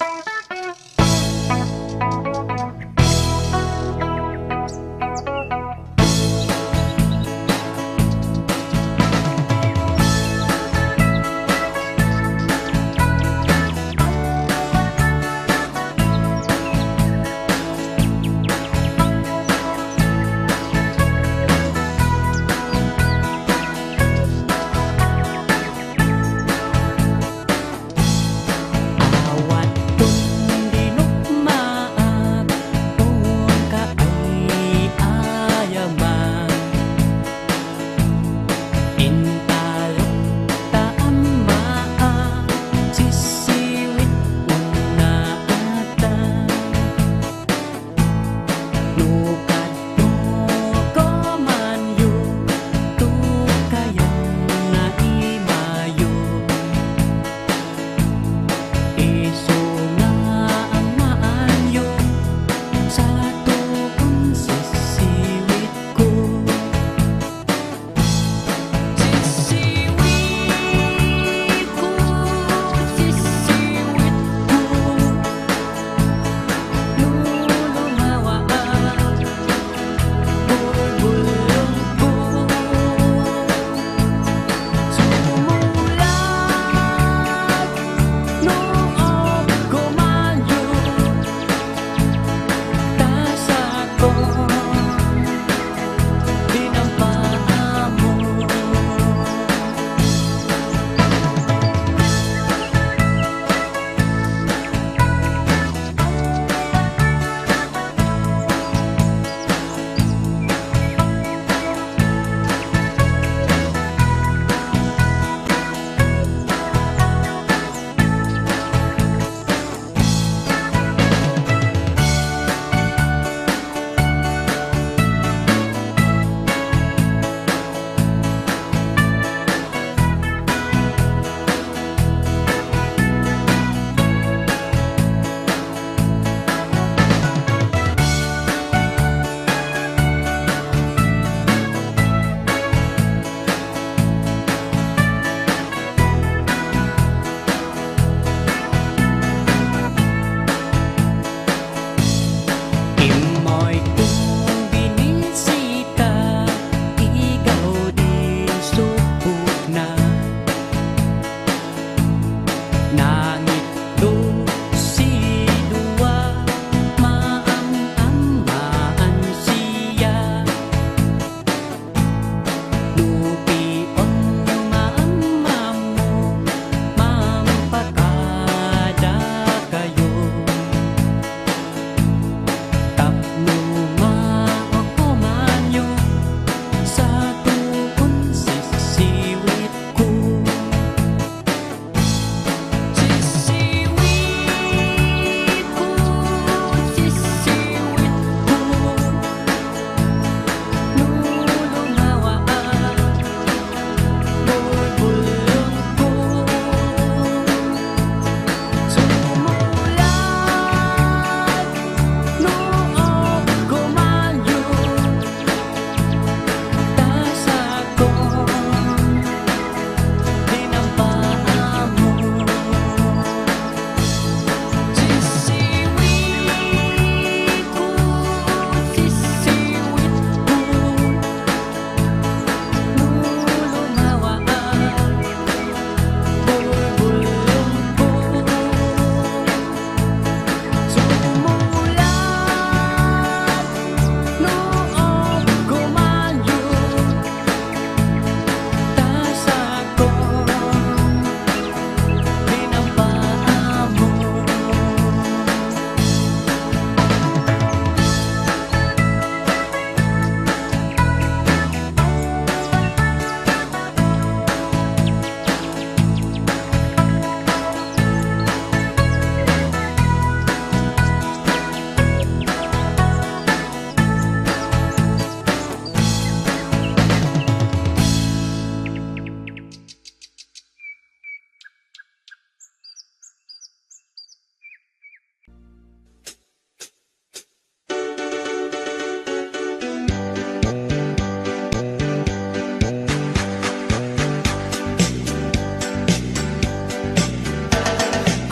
I want to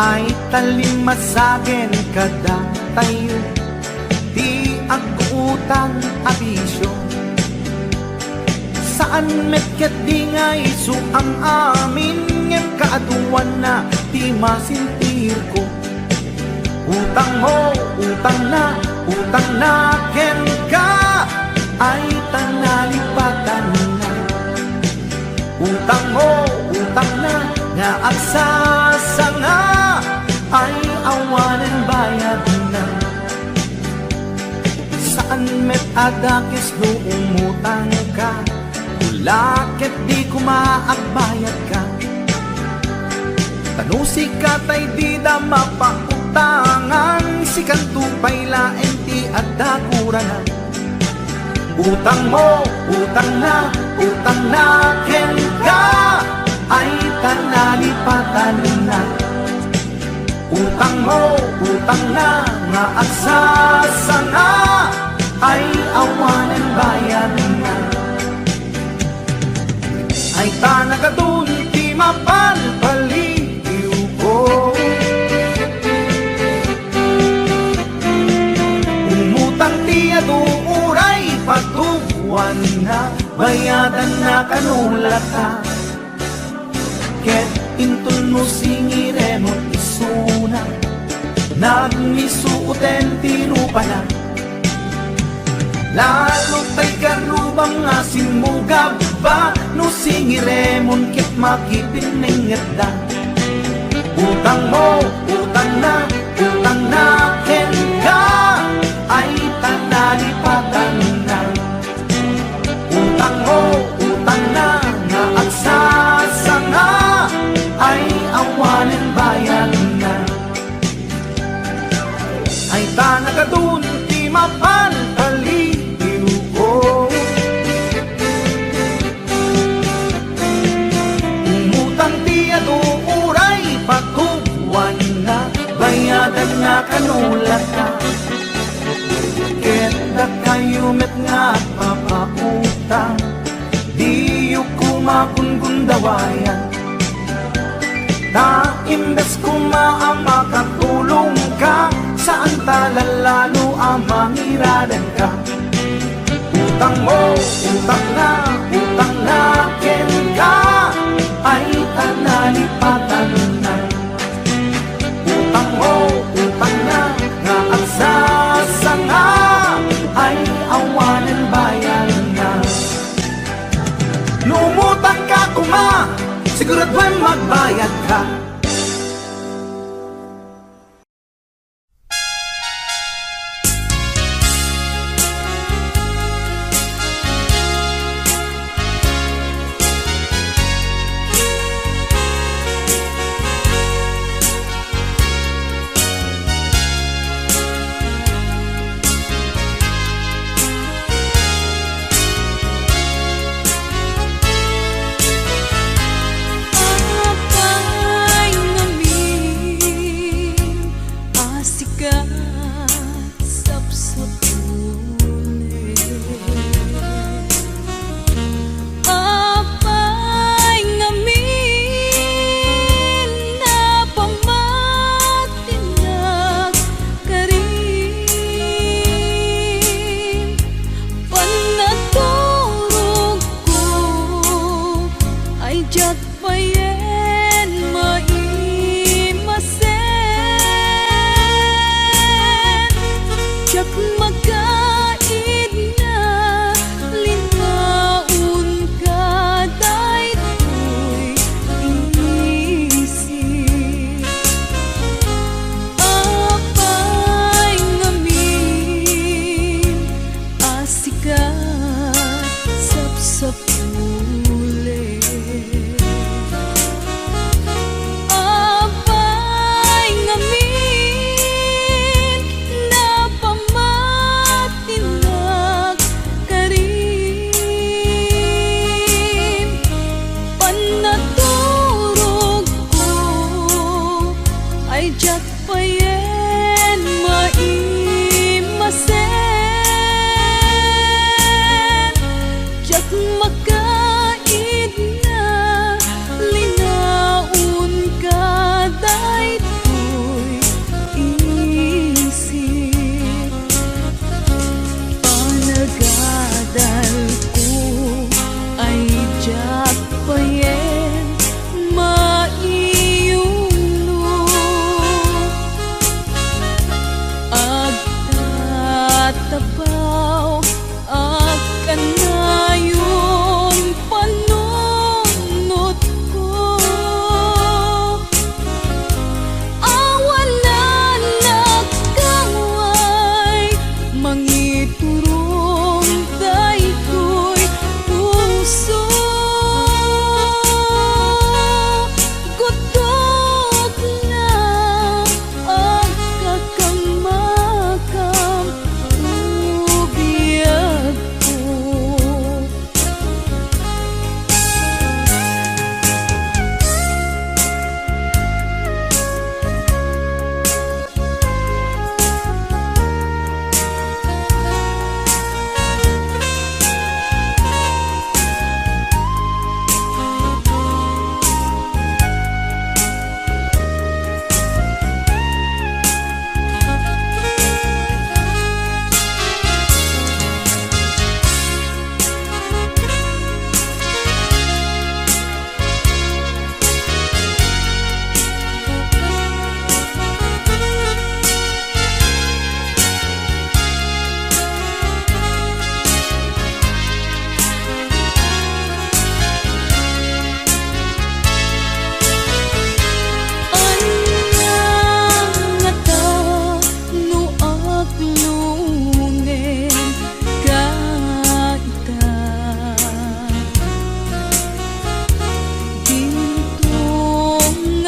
ay talimasagen kada tayo, di agutang abisyo. Saan metket di ngay suam amin, ngem kaaduan na di masintir ko. Utang mo, utang na ken ka, ay tanalipatan na. Utang mo, utang na, nga agsasanga, ay awanan bayad na. Saan met adakis no umutang ka, ulakit di kumaagbayad ka. Tanusi ka tay di da mapautangan, si kantupay laeng ti adakuranan. Utang mo, utang na ken ka, ay tanalipatan na. Utang mo, utang na, nga agsasanga, ay awanan bayan na. Ay tanagadun ti mapalpaliw ko, umutang ti aduuray patuwan na, bayadan na kanulata. Ket intun mo singiremot isuna, nagmisuuten ti rupana. Lalo tay karubang asin mo gaba, no singiremon ket makipinenget da. Utang mo, utang na ken ka, ay tanalipatan na. Utang mo, utang na, nga agsasanga, ay awanen bayan na. Ay tanagadun ti mapalpaliw ko, umutang ti aduuray patuwan na, bayadan na kanulat ka. Ket da kayo met nga papautang, di yu kumakungundawayan. Na imbes kumaama katulong ka, saan talalalo ang mangiradan ka. Utang mo, utang na ken ka, ay tanalipatan na. Utang mo, utang na, nga agsasanga, ay awanan bayan na. Lumutang ka kuma, siguraduhin magbayad ka. Apay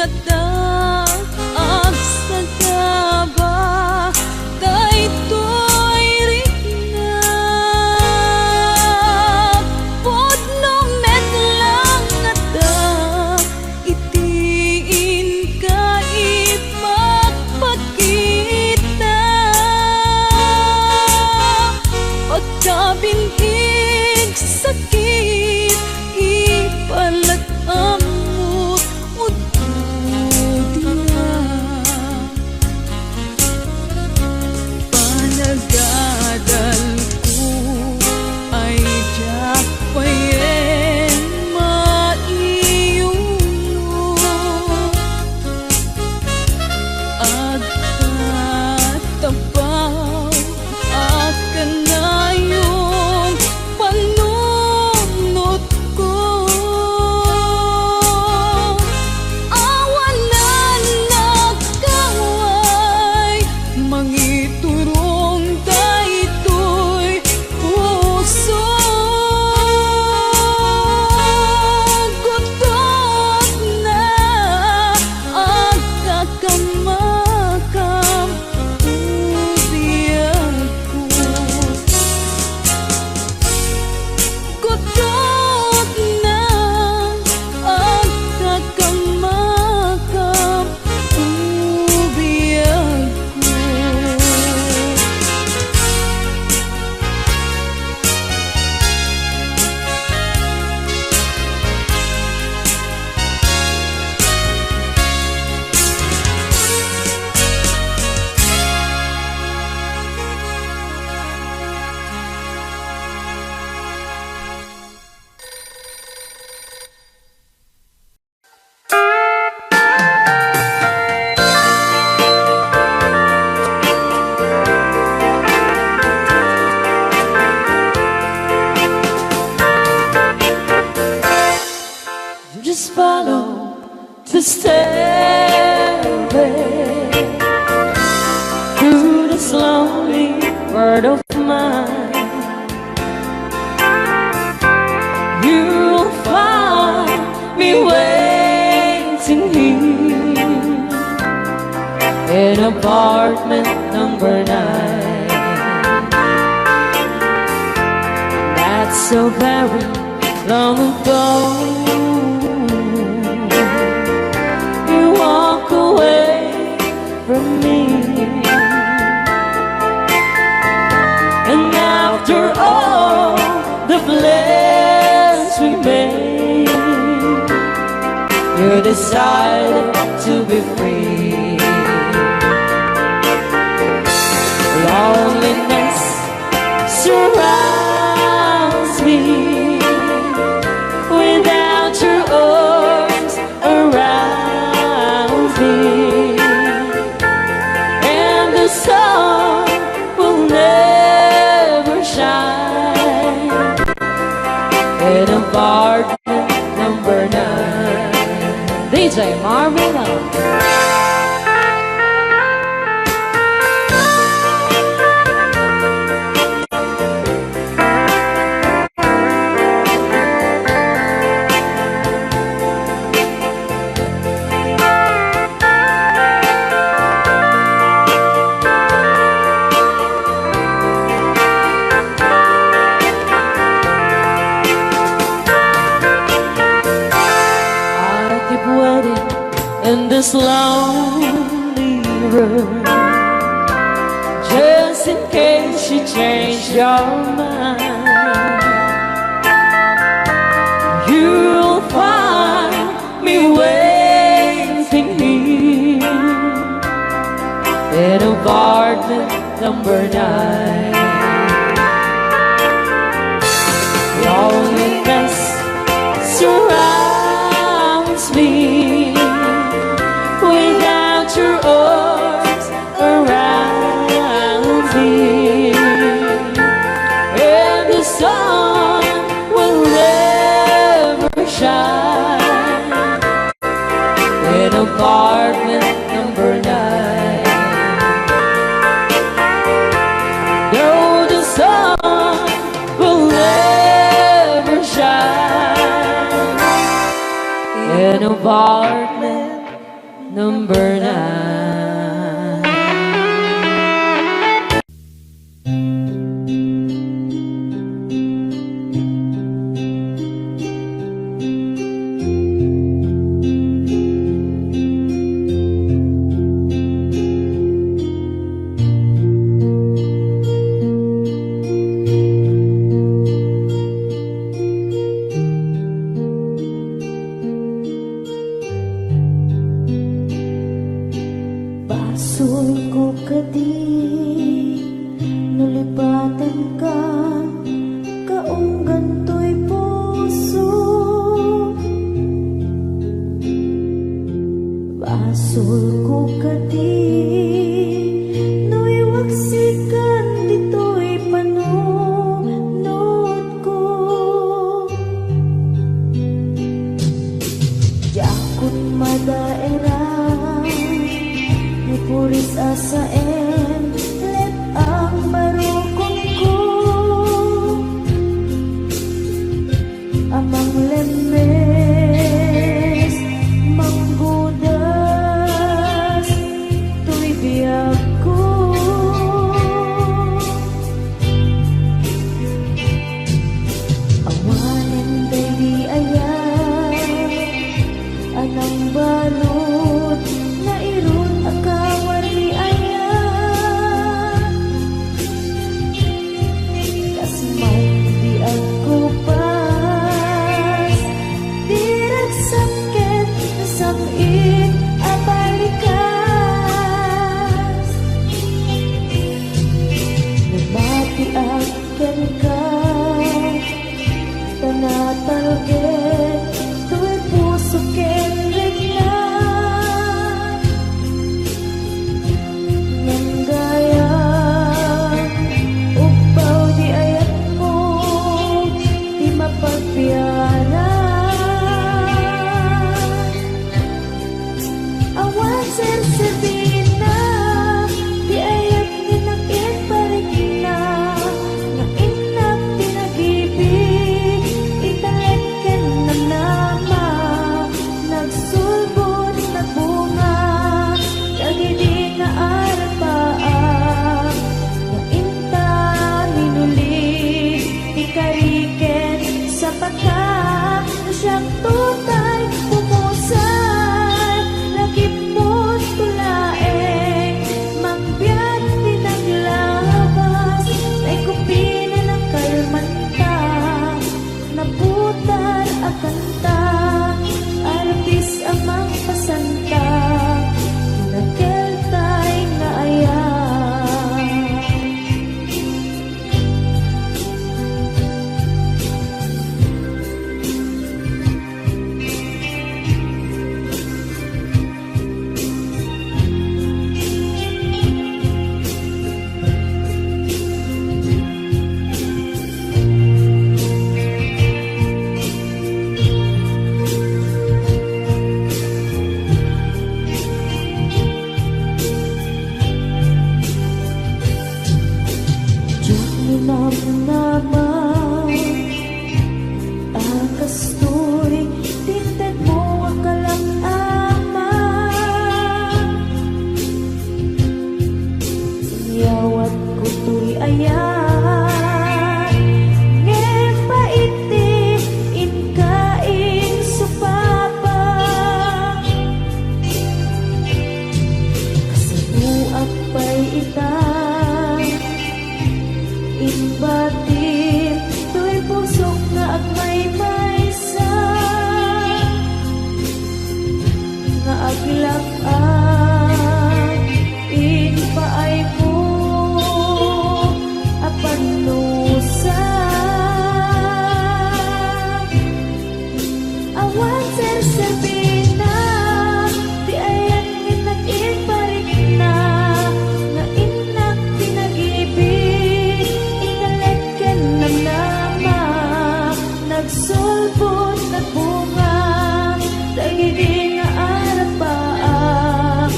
ngata ag sagaba daytoy rikna podno met lang ngata itiin ka ipagpakita pagkabintig sakit ipalagamot ududina panagadal ko ay diyak payen maiyuno agtatapaw akan na yung panunod ko awan na nagkaway mangiturong daytoy puso gutot na ang kakamakam ubiyag ko gutot na ang kakamakam ubiyag ko just follow the stairway through this lonely world of mine. You'll find me waiting here in apartment number 9. That's so very long ago. You walk away from me, and after all the plans we made, you decided to be free. Loneliness surrounds me without your arms around me, and the sun will never shine in apartment number 9. DJ Marvin. In this lonely room, just in case you change your mind, you'll find me waiting here in apartment number 9. Loneliness surrounds me without your arms around me, and the sun will never shine in apartment number 9. No, the sun will never shine in apartment number 9. Basol ko kadi nulipatan ka kaunggan to'y puso. Basol ko kadi nuiwaksikan dito'y panunod ko. Yakot madaera puris asaen let ang barukong ko amang lemes manggudas tuy biyag ko awanen day di ayat anang balot na irun akawari ayat kas may di ako pas dirag sakit na samit abalikas nabati akan ka tanatalget tu'y puso ken regla ng gaya upaw di ayat mo di mapagpiara awan serserbihin na di ayat ninakit parik na nga inak pinag-ibig italeken na nama nagsulbot na bunga dagiti nga arapaan nga inta minuli ikariken sa pagka na siyang tutay pumusan lagi mo't tulaeng magbiyak pinaglabas na ikupina ng kalmanta naputar at kanta arapis amang pasanta nagkeltay nga ayan. Diyak minamnaman akasturi tinted mo akalang ama yawat ko tuy ayan ngepaiti inkain supapa kasabuak pa'y itang inbatin tuy pusok nga agmay maysa nga aglak-an inpaay mo apanusa awan serserbihin na di ayan minag-in parik na nga inak pinag-ibig italeken ng nama nagsulbot na bunga dagiti nga arapaan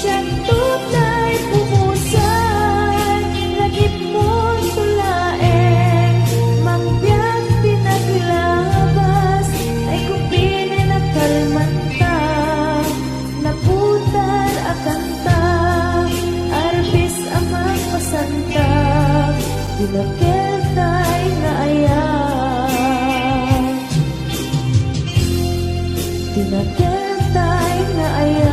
siya't tunay pumusay, lagip mo tulaeng, mangbiyak pinaglabas, ay kupinin at kalmanta, naputar akanta, arbis amang pasanta, dinakil tayo na ayan, dinakil tayo na ayan,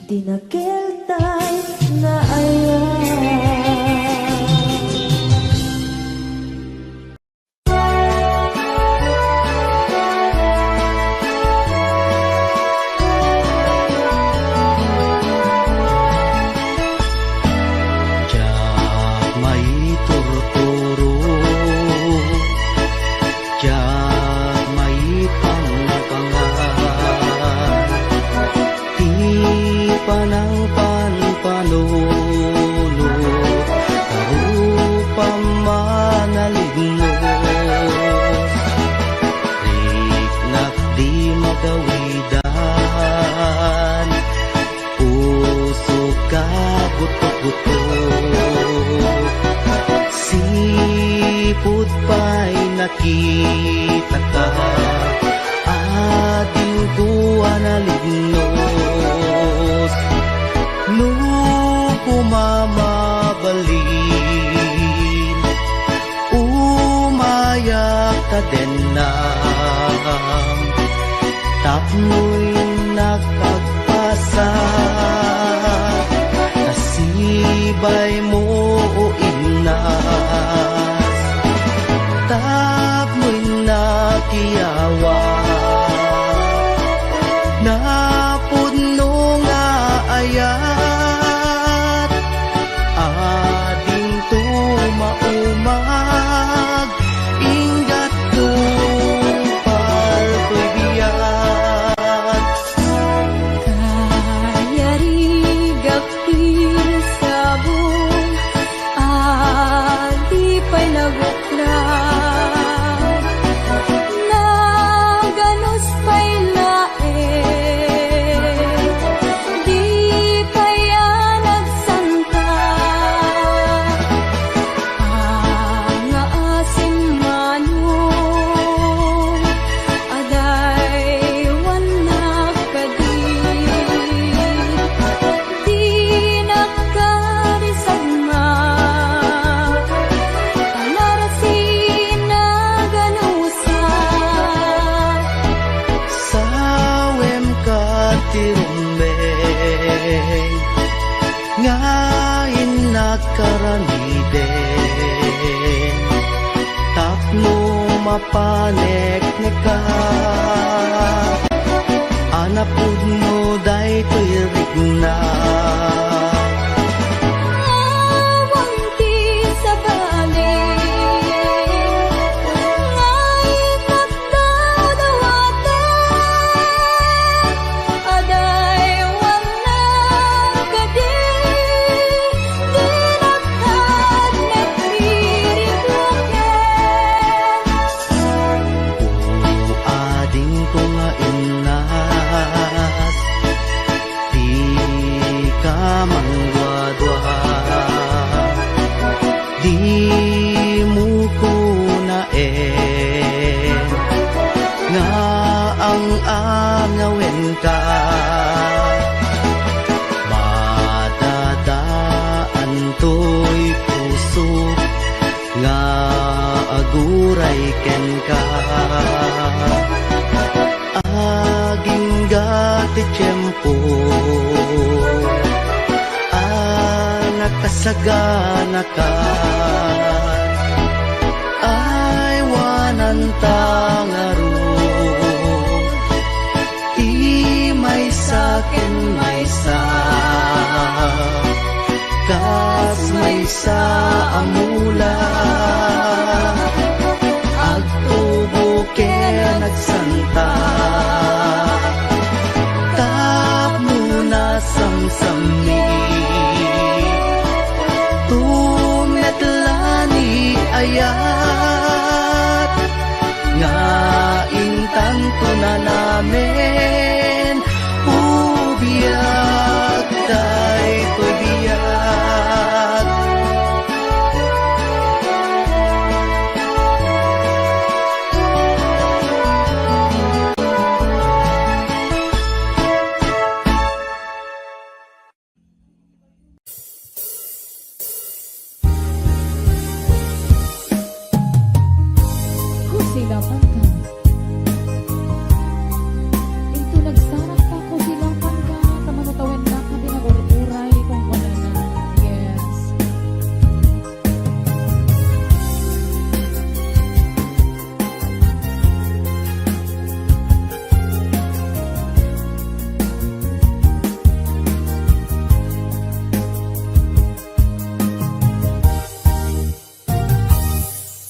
dinakil tayo na ayan. Tiyak may turturo, tiyak may pangpangan, di pa ng panpanunod, karupa manalinos, riknak di magawidan, puso ka butok-butok, sipot pa'y nakita ka, ating tuwa na lignos, nung kumamabalin, umayak ka din na, tapno'y nakagpasa, nasibay mo o inas, tapno'y nakiyawa, napuno nga ayat, ading tumaumag, ingat tupal ko'y biyat. Kayarigapil sabong, adi pa'y naguklan, naganos pa'y laeng, di kaya nagsangka, ang asim manong, aday wanak kadi, di nakarisagma, panarasin na ganusan, Sawem ka tirumbeng, ngayon nakaramiden, tapno mapanek ka, anapud mo day tuirik na. awang ti sa balik, ngay nagdadawaten, aday wanak kadi, di nakad nagriribloken. Ading ko nga inas, di ka mangwadwa, di mo ko naen, nga ang angawin ka, madadaan to'y puso, nga aguray ken ka, aging gati tiyempo, nakasagana ka, ay wanan tangaro, di may sakin may sa, kas may sa amula, agtubo kaya nagsanta, tap muna samsami, tumetlani ayat, nga intanto na namin, biyak, daytoy biyak. Kusilapan ka. Ito nagsarat ka, kusilapan ka. Tamanutawin na ka, pinagururay kung wala na. Yes.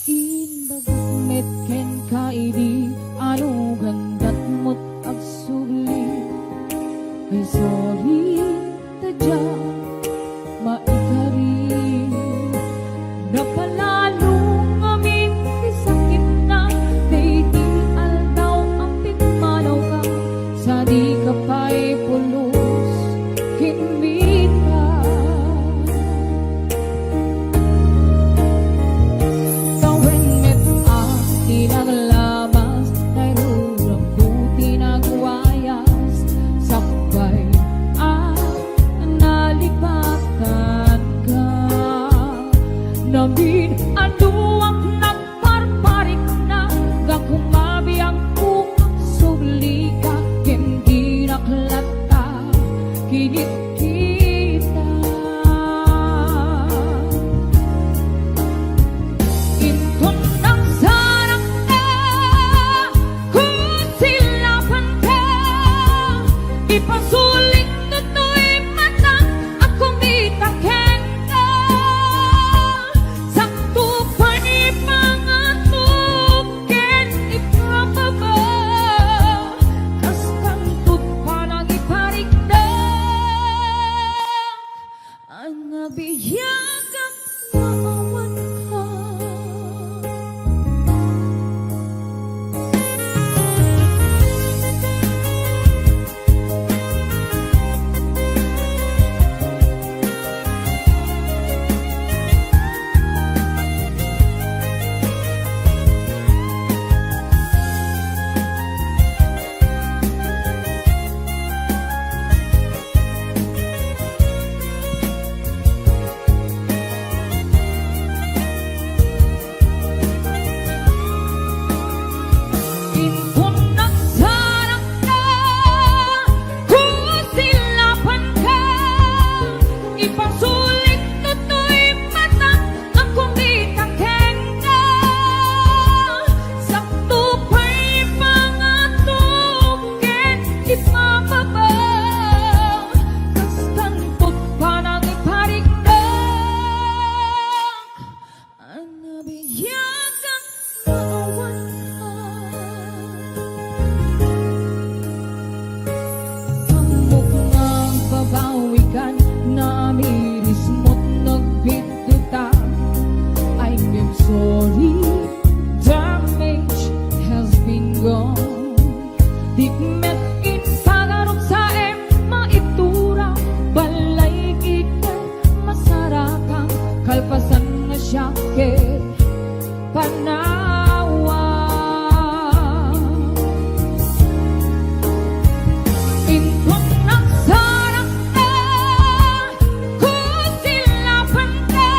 Inbagmet ken kaidi anu gandat mo't agsubli ay sorry tadya maikari napalalo amin isakit na dayti aldaw ang pitmanaw ka sa di ka pa'y pulos kinmita. Tawin met ang tinaglabas, nairuram ko tinagwayas, sakbay ang nalipatan ka. Namin anuang nagparparik na, gakumabi ang kukang subli ka, hindi naklata, kinit kita. Inton ng sarang ka, kusilapan ka, ipasulit tutoy mata, akong itaken ka. Sakto pa ni pangatukin, ipababa, kas kantut pa nang iparigdag, ang nabiyagang maawan ka. Inton ng sarang ka, kusilapan ka, ipasulit tutoy mata, akong itaken ka. Sakto pa'y pangatukin, ipababa, kas kantut pa nang iparigdag, ang nabiyagang maawan ka. Hambog ngang babawikan na amiris mo't nagbitutan. I'm sorry, damage has been gone. Dikmet in pagarok sa maitura, balay kita masarakang kalpasan nga syakit panawa. Inton ng sarang ka, kusilapan ka,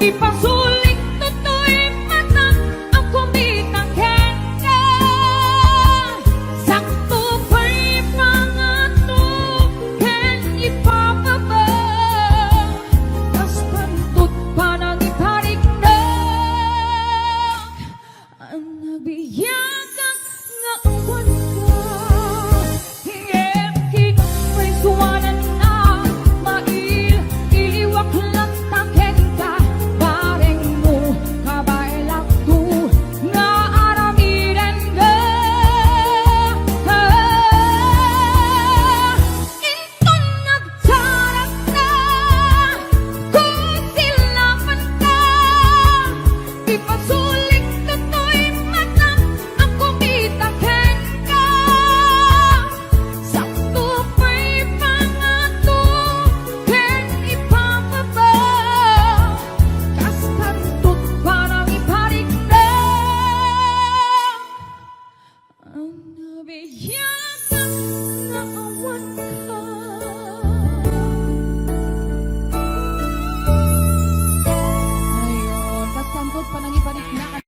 ipasulit tutoy mata, akong itaken ka. Biyayang naawan ka. Ayun, kasangkot pa nang ipanik na.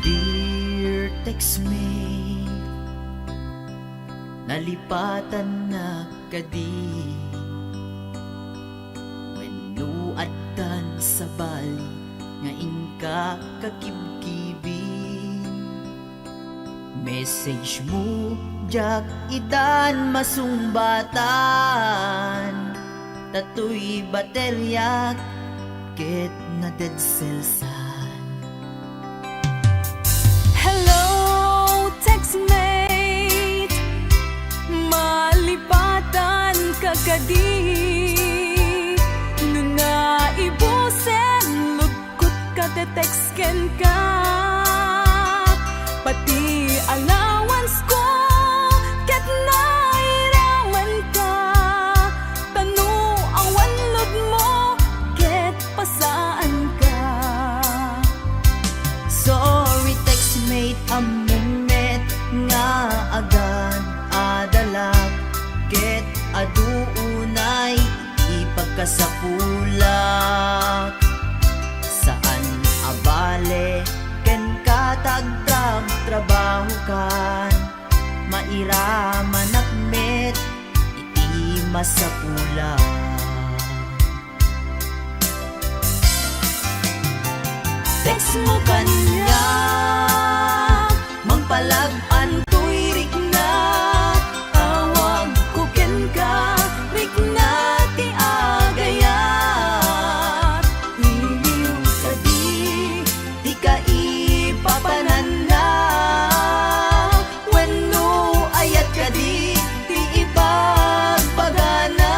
Dear textmate, nalipatan na kadi Wenuaddan sa bali nga inka kakibkibin. Message mo jak idan masumbatan, tatoy bateryak ket na dead cells. Hello, textmate, malipatan ka kadi. Nuna ibusen, lugkot ka te-textken ka. Pati allowance ko, ket nairaman ka. Tanu awan lod mo, ket pasaan ka. Sorry textmate, among met nga agad adalag ket aduunay ipagkasapulak. Saan abale ken katagtrag trabaho kan, mairaman akmet iti masapulak. Text mo kanya, magpalagpan to'y rik na. Awag ko ken ka, rik na ti agayat. Iliw ka di ka ipapanan na. Wenno ayat ka di ipagpagana.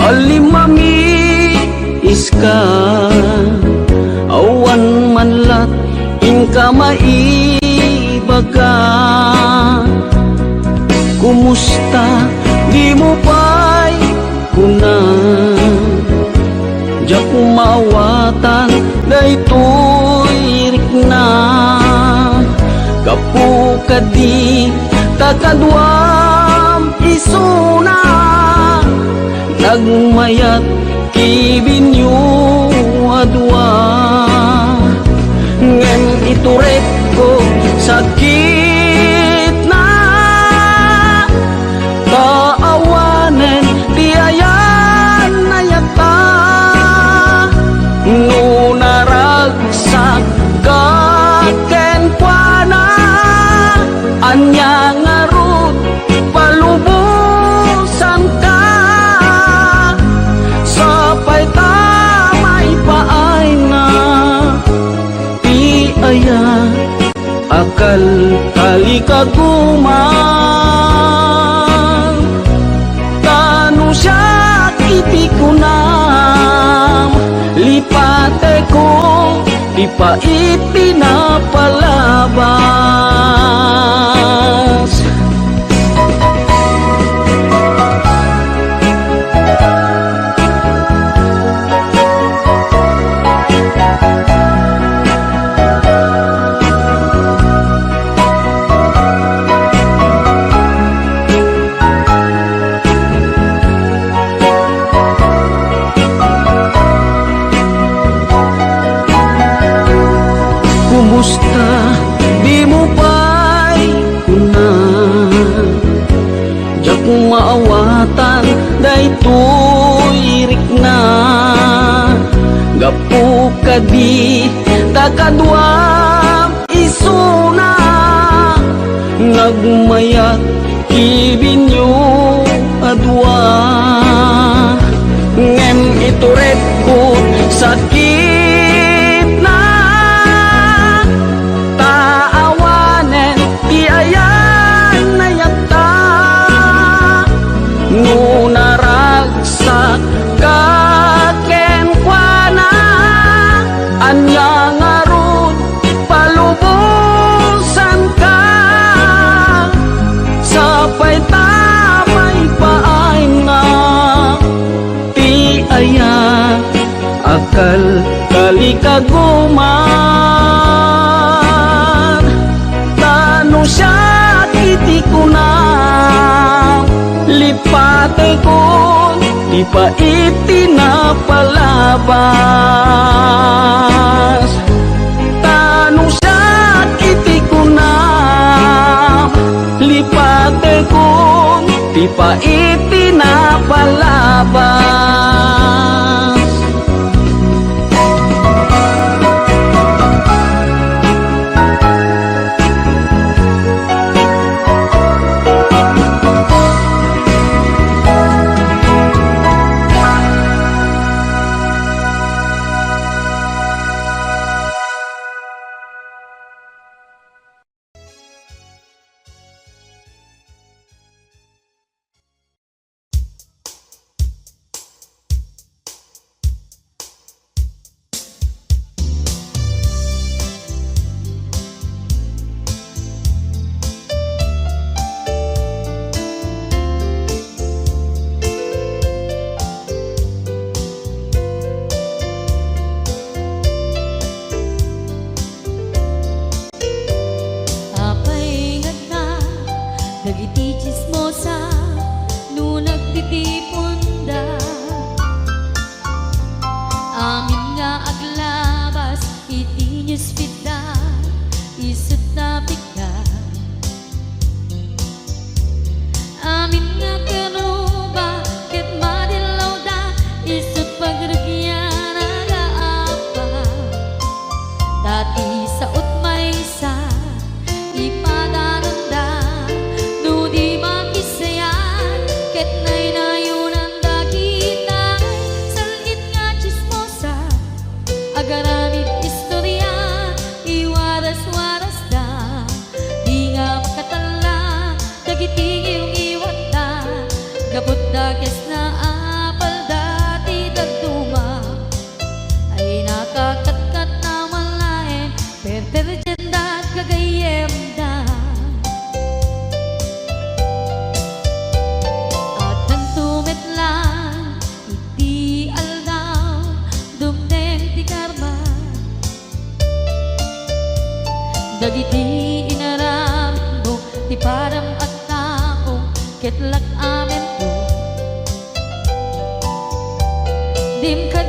Alimami iska awan manlat inka maibaga. Kumusta di mo pa'y kuna Diya kumawatan daytoy rikna. Kapu kadi takadwam isuna nagmayat kibinyo adwa. Ngem ituret ko sakit na kaawanen tiayan na yata. Nunaragsak kaken kuana anya ngarut palubusan ka. Sapay tamay paay na ti aya akal kali kagumang. Tanu siya iti kunam lipate ko di pa ipinapalabas. Kumusta di mo pa'y kuna Diya kung maawatan daytoy rikna. Gapu kadi takadwam isuna nagmayat kibinyo adwa. Ngem ituret ko sakit na taawanen ti ayan na yata. Nunaragsak kaken kuana anya ngarut palubusan ka. Sapay tamay paay na ti aya akal kali kaguman. Tanu siya iti kunam lipate ko di pa itinapalabas. Tanu siya iti kunam lipate ko di pa itinapalabas. dagiti inaram mo, ti param at tao, ketlak amen to. Dimkad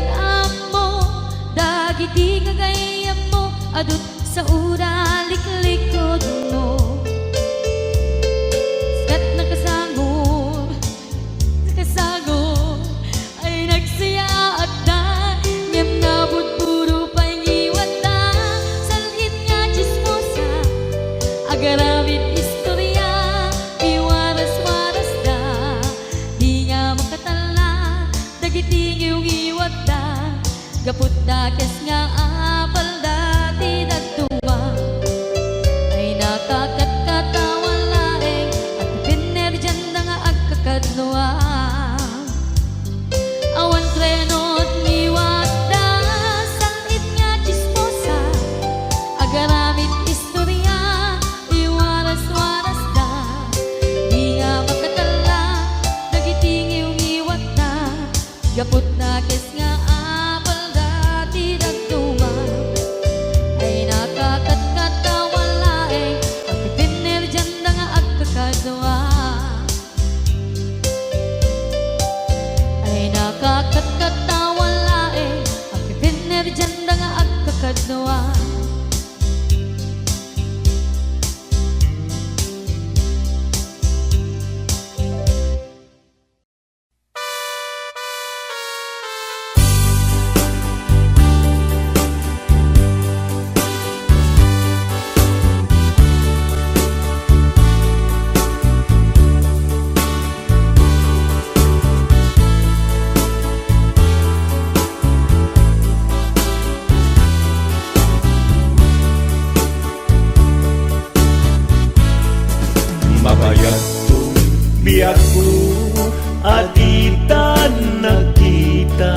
mo, dagiti kagayam mo, adut sa ura liklikod mo. Skat na kasagod, ay nagsaya at na, ngem nabot puro pangiwat na, salhit nga chismosa, agaramit istorya, iwaras-waras da, di nga makatala, dagiti iwat da, gaput da kes nga apal dati dagtunga, ay nakakatkatawa laeng, at pinerjan na nga agkakadluwa. Awan trenot niwat da, sakit nga chismosa, agaramit istorya, iwaras-waras da, di nga makatala, nagitingiw iwat da, gaput na kes nga apal dati dagtuma, ay nakakatkatawa laeng, at pinerjan na nga agkakadwa. Ay nakakatkatawa laeng, ang pinerjan na nga agkakadwa. Mabayag to biyak ko at itan nakita,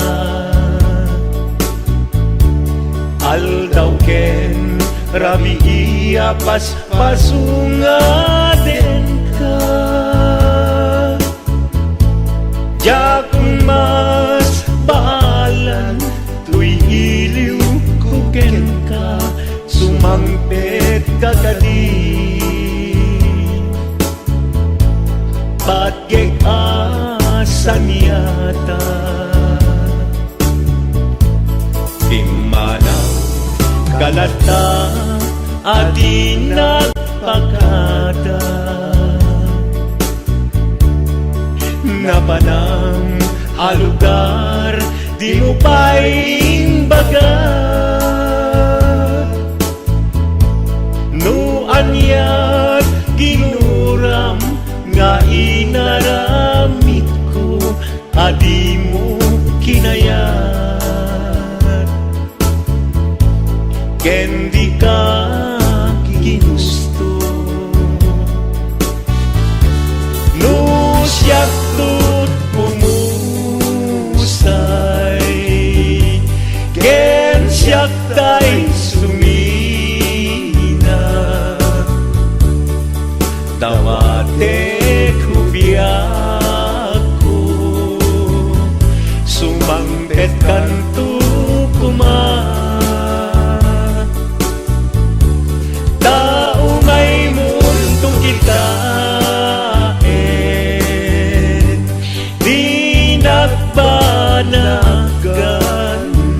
aldaw ken rabi iyapas pasunga den ka, jak mas baalan tuy iliw ko ken ka, sumangpet kagadi. Ba't asan yata di mana kalata at nagpakada, napanang alugar di mo pa'ing baga, no anyat ginuram nga inaramit ko, adi mo kinayat, ken di ka ginusto. No siyak tut pumusay, ken siyak tay sumina, tawate biako sumangpet kanto kuma, taumay mundo kita di nagbanagan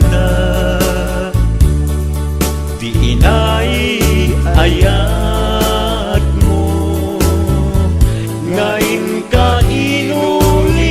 na, di inay ayat mo ngayon ka inulila.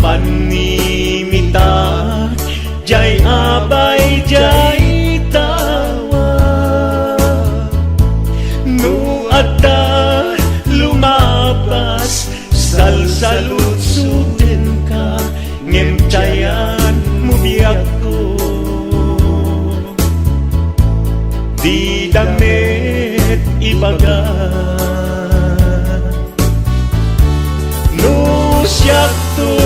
panimita jay abay jay tawa no adda lumapas salsalut-suden ka ngem jayan mubiyak ko di damit ibaga no siyak to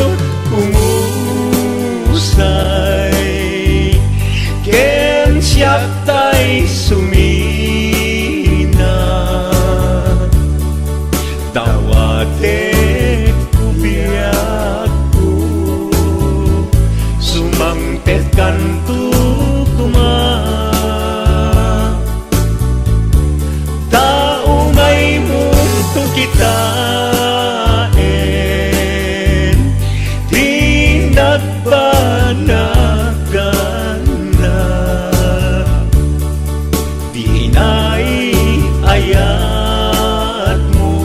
umusay ken siyak tay sumina dawate kubiyak ko sumangpet kanto kuma tao may mundo kita nagbanagan na di inay-ayat mo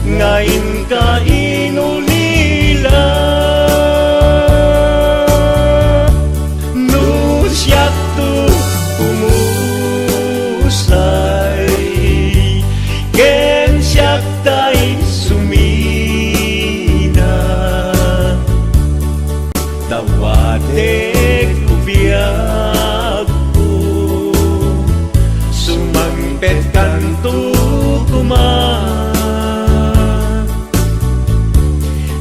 ngayon ka inulila no siyak to umusay ken siyak tay dawate kubiyak ko sumangpet kanto kuma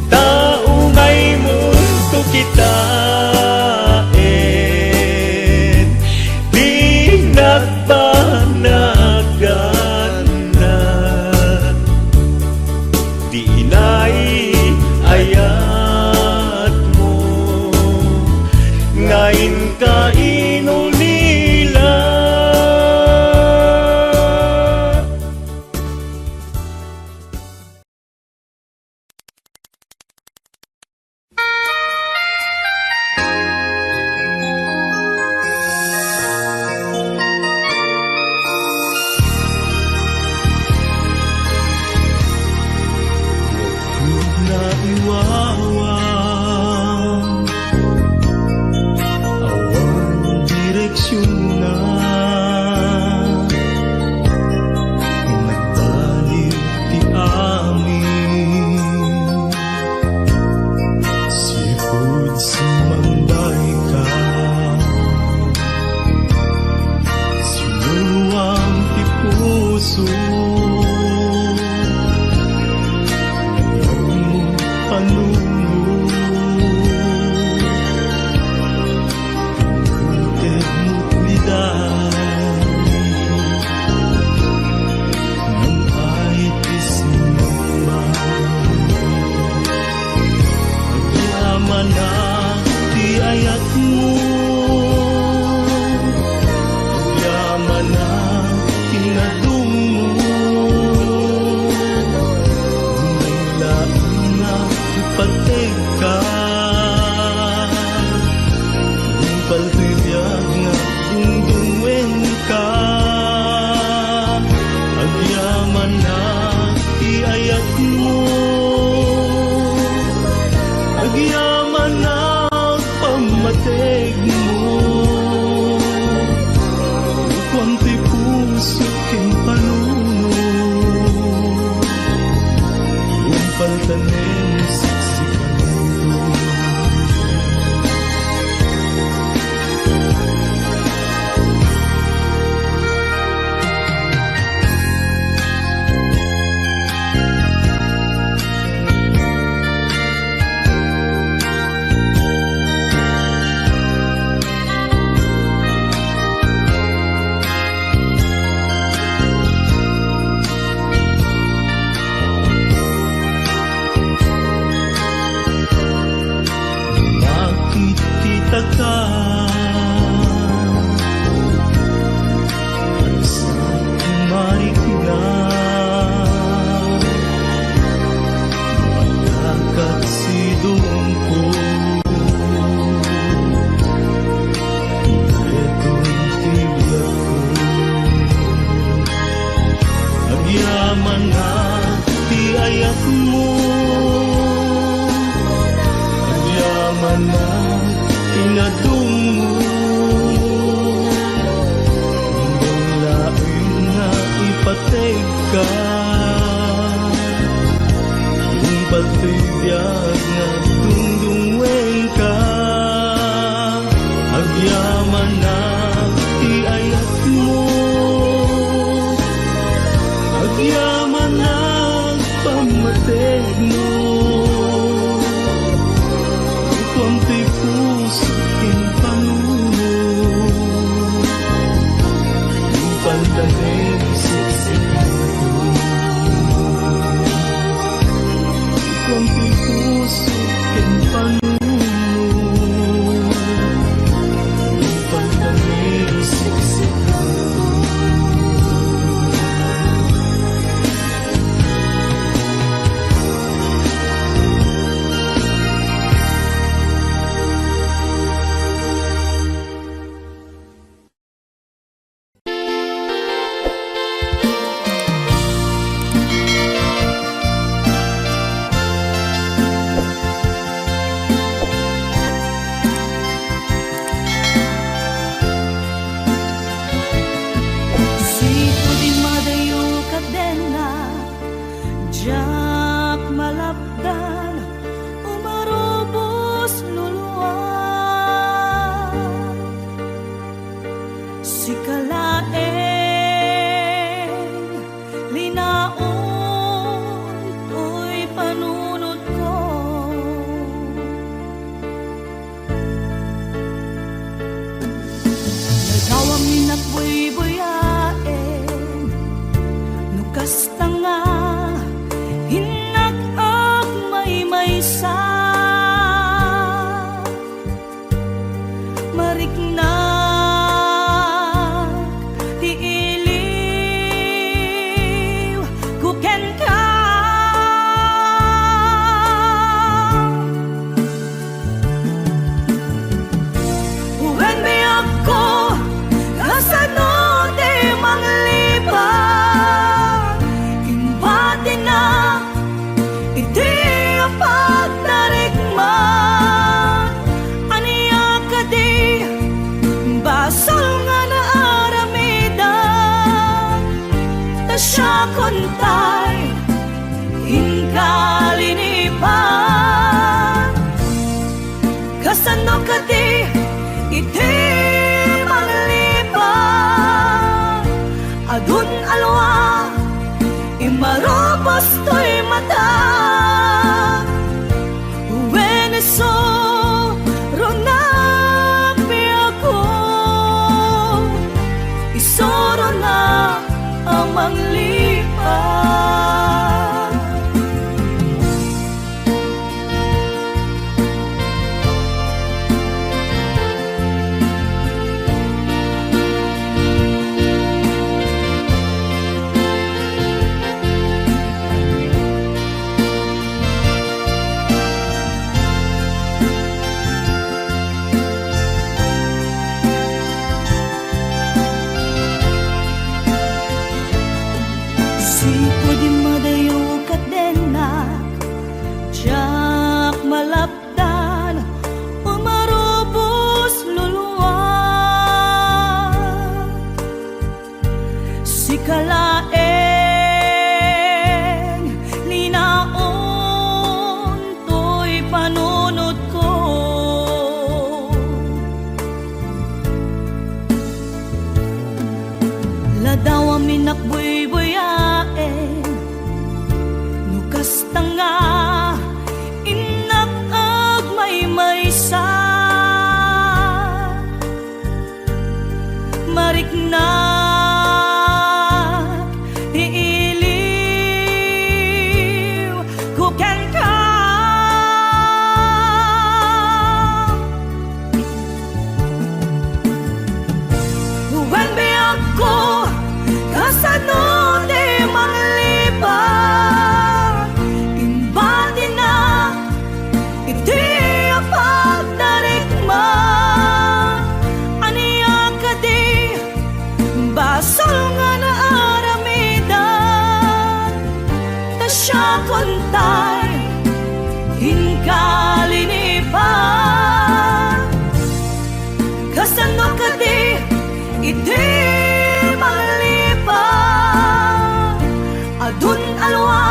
tao may mundo kita di nagbanagan na di inay-ayat ngayon ka inulila na iwawan direksyon na nagbalik ti amin sipud sumanday ka sinuwang ti puso iyong panunod ayat mo yaman na kinadung mo may laing na ipateg ka yung paltibiyag nga dungdungwen ka agyaman na iayat mo agyaman na pamateg mo kwanti puso king panuno yung paltanin siksikan mo biag nga dungdungweng ka agyaman na iayat mo agyaman na pamatig mo kuampi puso in panuno yung pantanim siksikan kuampi puso in panuno yung pantanim siksikan Sito di madayo kadena jak malapdan umarubos luluan si kalaeng linaon to'y panunod ko nagawang minakbuy-buyaen nukas tanga hinag-ag may-maysa mariknag ti iliw kuken ka uwen mi ako kasano di manglipat imbati na iti pagtarikman aniya ka di basol nga naaramidan ta siya kontay inkalinipan kasano ka di iti manglipat adun alwa imarobos to'y mata Veneso ronapi ako isoro na ang manglipat Siko di madayo kadenak jak malapdan umarubos luluan si kalaeng linaon to'y panunod ko ladaw ang minakbuy-buyaen nukas tanga inag-ag may-maysa mariknag ti iliw kuken ka uwen mi ako kasano di manglipat imbati na iti pagtarikman aniya ka di basol nga naaramidan ta siya kontay hinkalinipan kasano ka di iti manglipat adun alwa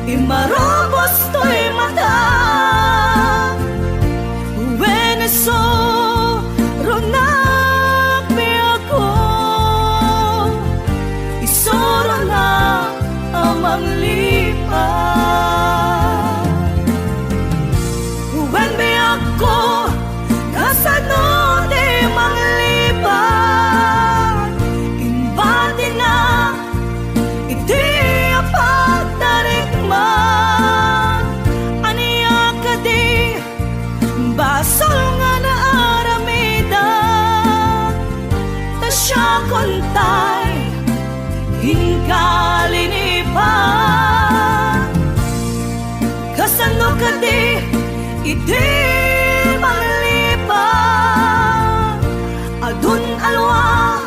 imarobos to'y iti manglipan. Adun alwa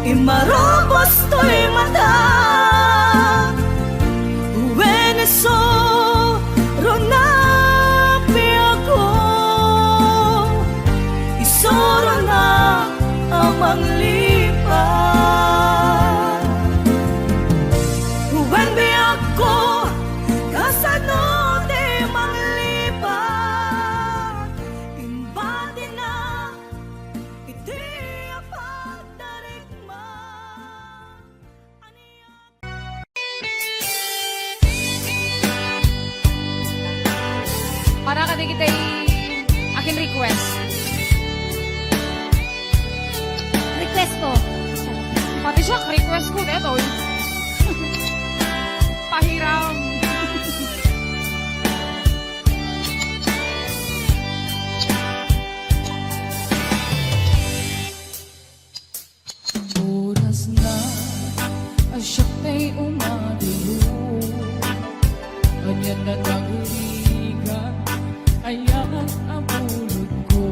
imarobos to'y mata. Uweneso ronapi ako, isoro na amang lipan. Uwenbe ako kasano di manglipan. Imbadi na iti apagdarigma. Para ka di kita akin request. Request ko. Pati siya, request ko neto. Pahiram. Oras na asyak ta'y umaliw. Anyan na nagurigan, ayan ang pulot ko.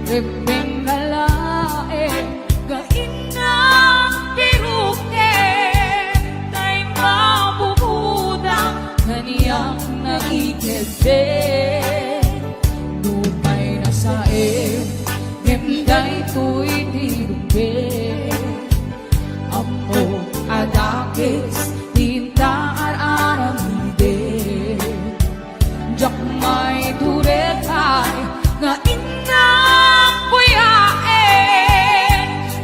Rebeng nalae, gain ng piruke, ta'y mabubudang kaniyang nakikebe. Lupay na sae, gemday to'y dirube. Amo adakis, tinta aramide. Jak may turekay, nga inang buyae.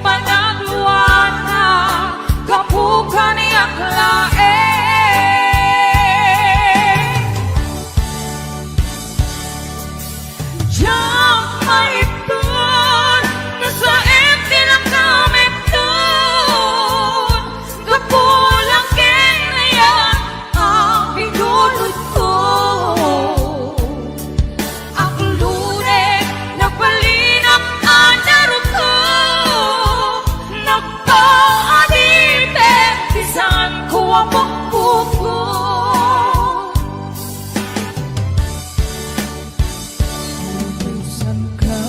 Panagluan na, kapuka niyang lae. Jak may ipon, nasa empty lang kami doon. Kapulang kinayan, ang pinulot ko. Ang lunes, nagpalinap ang daro ko. Nagpaadite, bisan ko ang pagkuko. Utusan ka,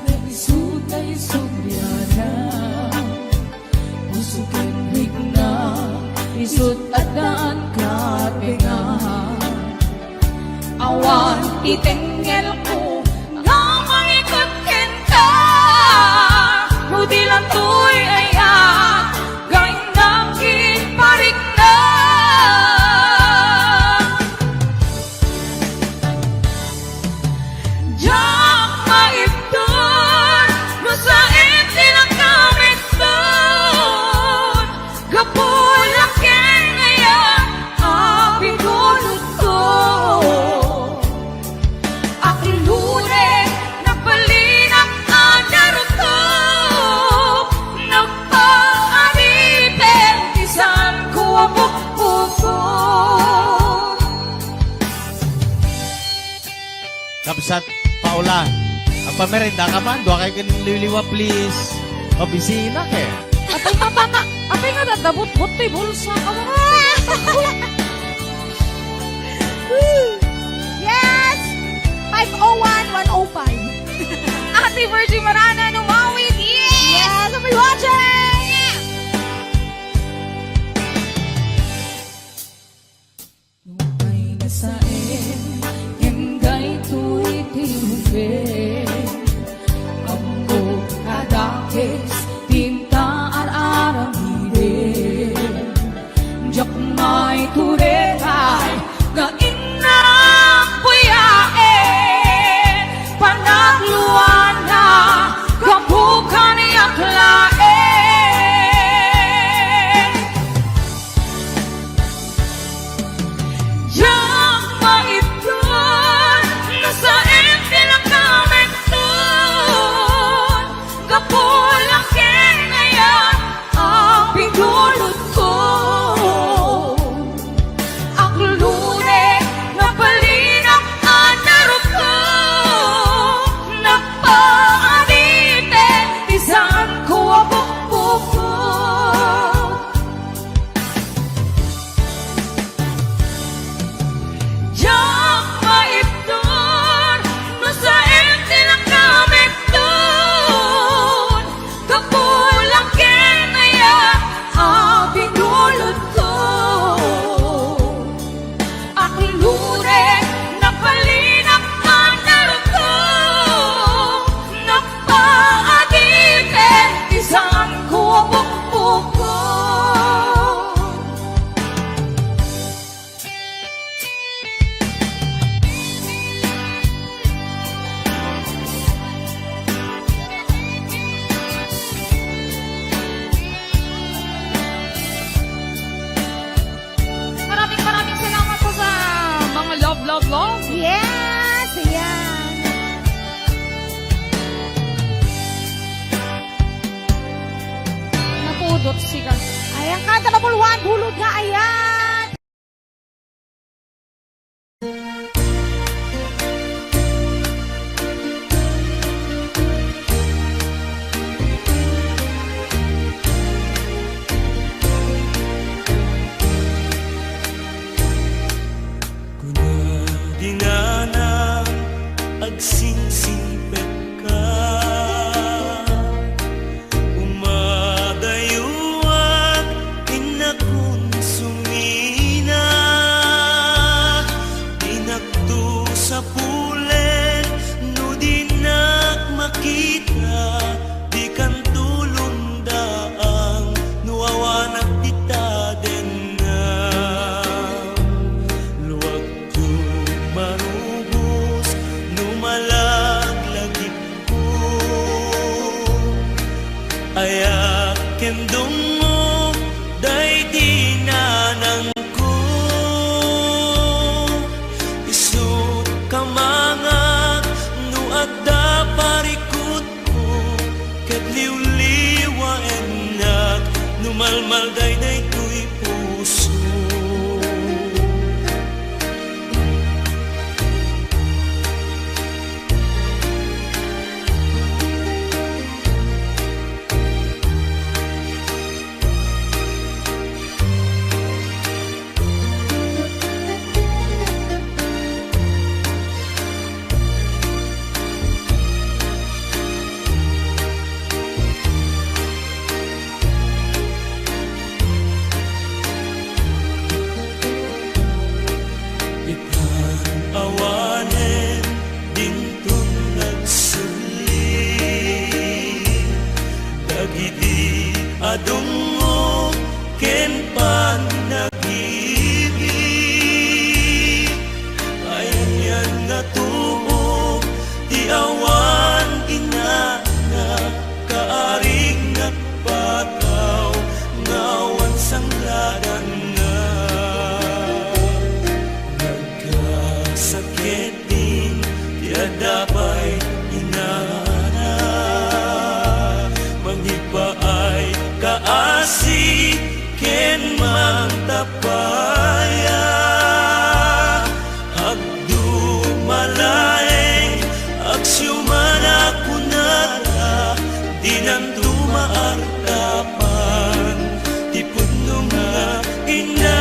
nagisutay sobrana. Usukin higna, isut at daan ka pinga. Awan itengel ko, nga mangikutin ka. Rudi lang to'y ayan, gain nakin parik na. Diyak maipton, no sa empty lang kami doon. Gapulang kinayan, ang pinulot ko. Akilure, nagpalinap ang daro ko. Nagpaarite, isan ko ang pagpupo. Kapsat, Paula, ang pamerenda ka man, doa kayo kanililiwa, please. Mabisina ke. Apay nga dadabot-bot to'y bulsa ka mga. Yes! 501-105. Ate Virgie Marana, numawid. Yes! I'll be watching! Lupay na saen, hingay to'y tinube. Ambo adakis, tinta aramide. Jak may turekay, gain ng buyae. Panagluan na, kapuka niyang lae. Jak maipon, nasa empty lang kami doon. Kapulang kinayan, ang pinulot ko. Ang lunes, Hulog nga ayan! Dinanang agsingsingpet ka, umadayuan inakun sumina, dinakto sa pulen no dinak makita, di kan tulong daang nuawanak dita den na. Luwag tu marubos numalagлагit ko, ayak kendong mo day dinanang ko, isu kamangak no adda parikot ko, ket liwliwa enak numalmal day day tuy puso. Ikan awanen dintun nagsuli, dagiti adong mo ken panag-ibig, ayan yan natubo ti awan inana, kaaring nagpataw ngawan sangladan nga. Sakitin tiada pa'y inana, manghipaay kaasi ken mangtapaya, agdumalaeng agsyumana kunara, dinan tumaartapan ti pudno nga ina.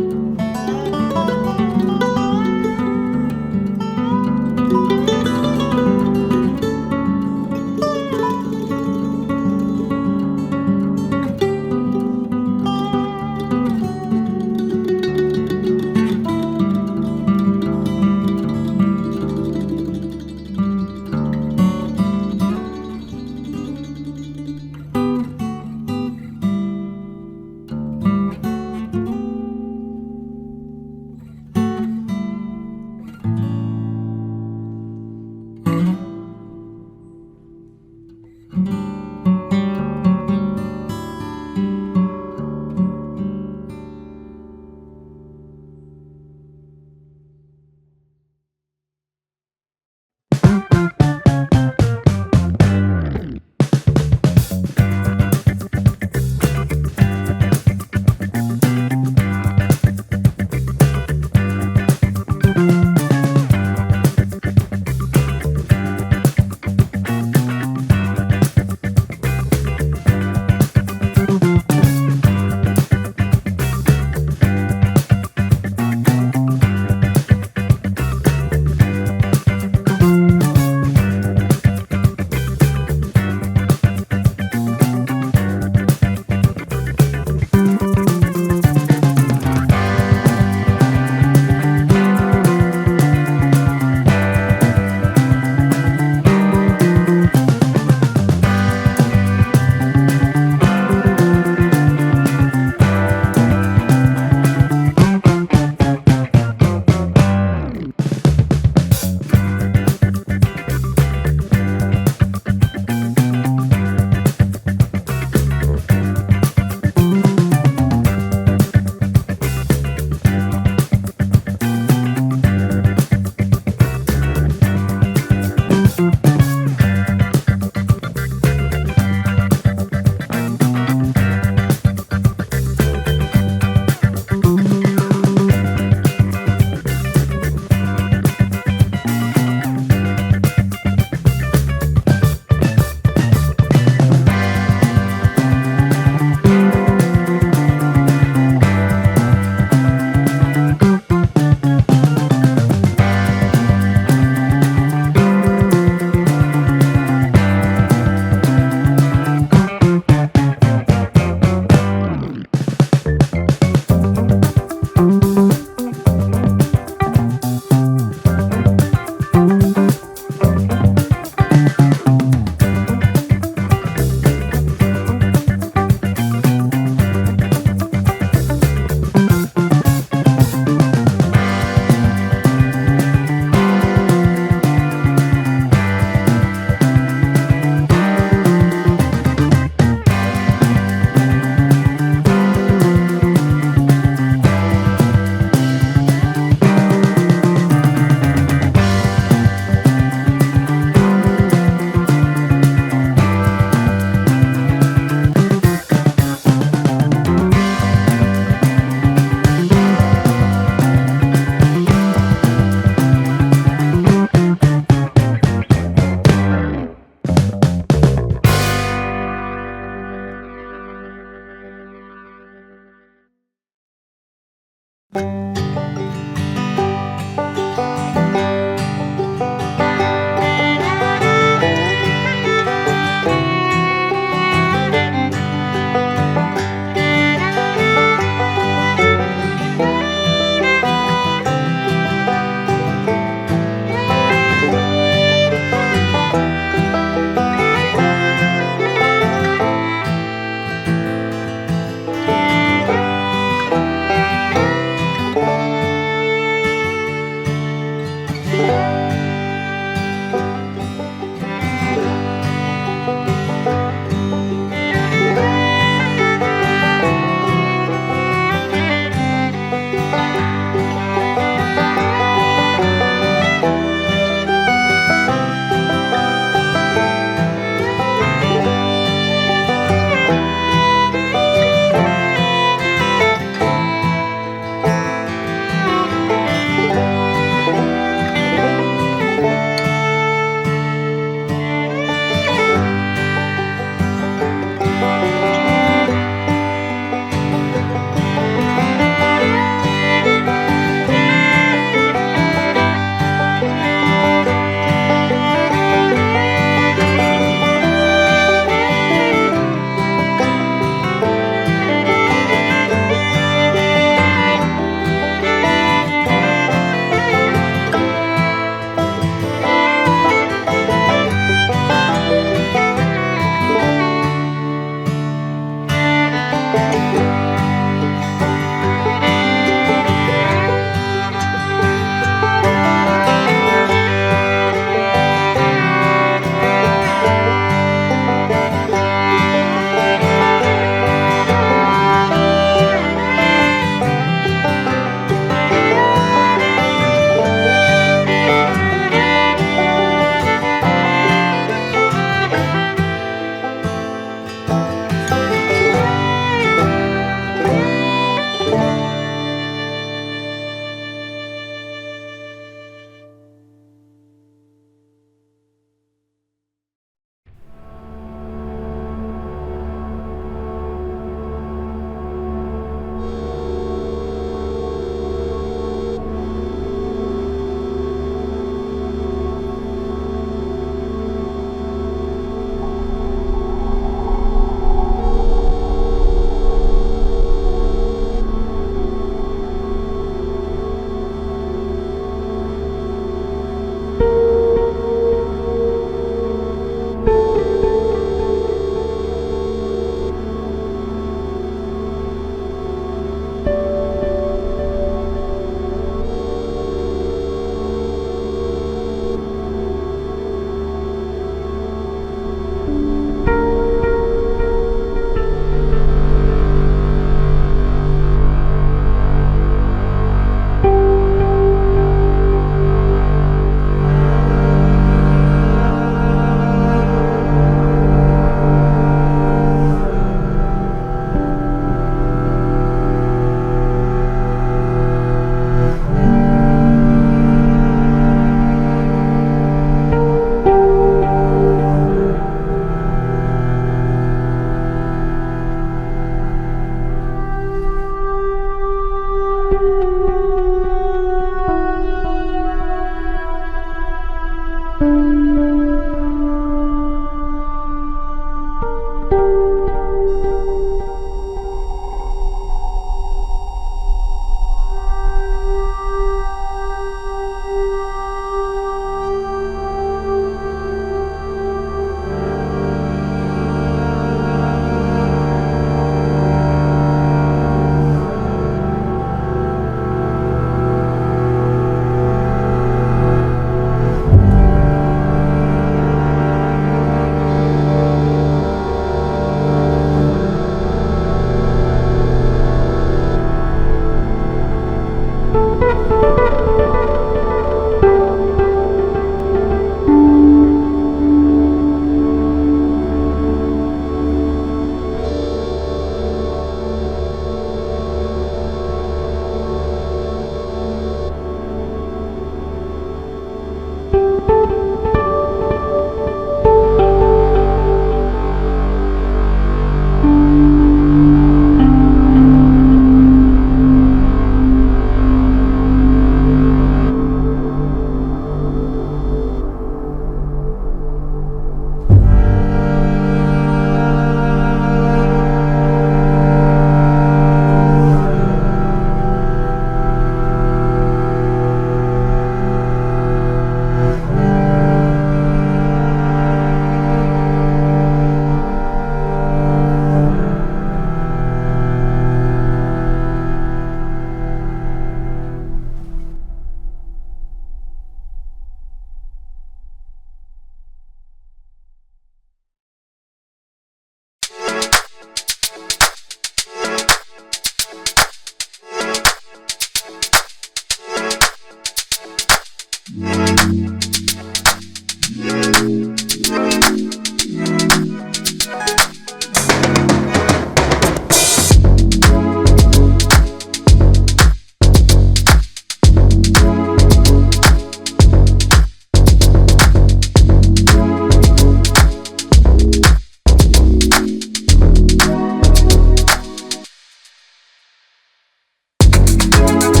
Thank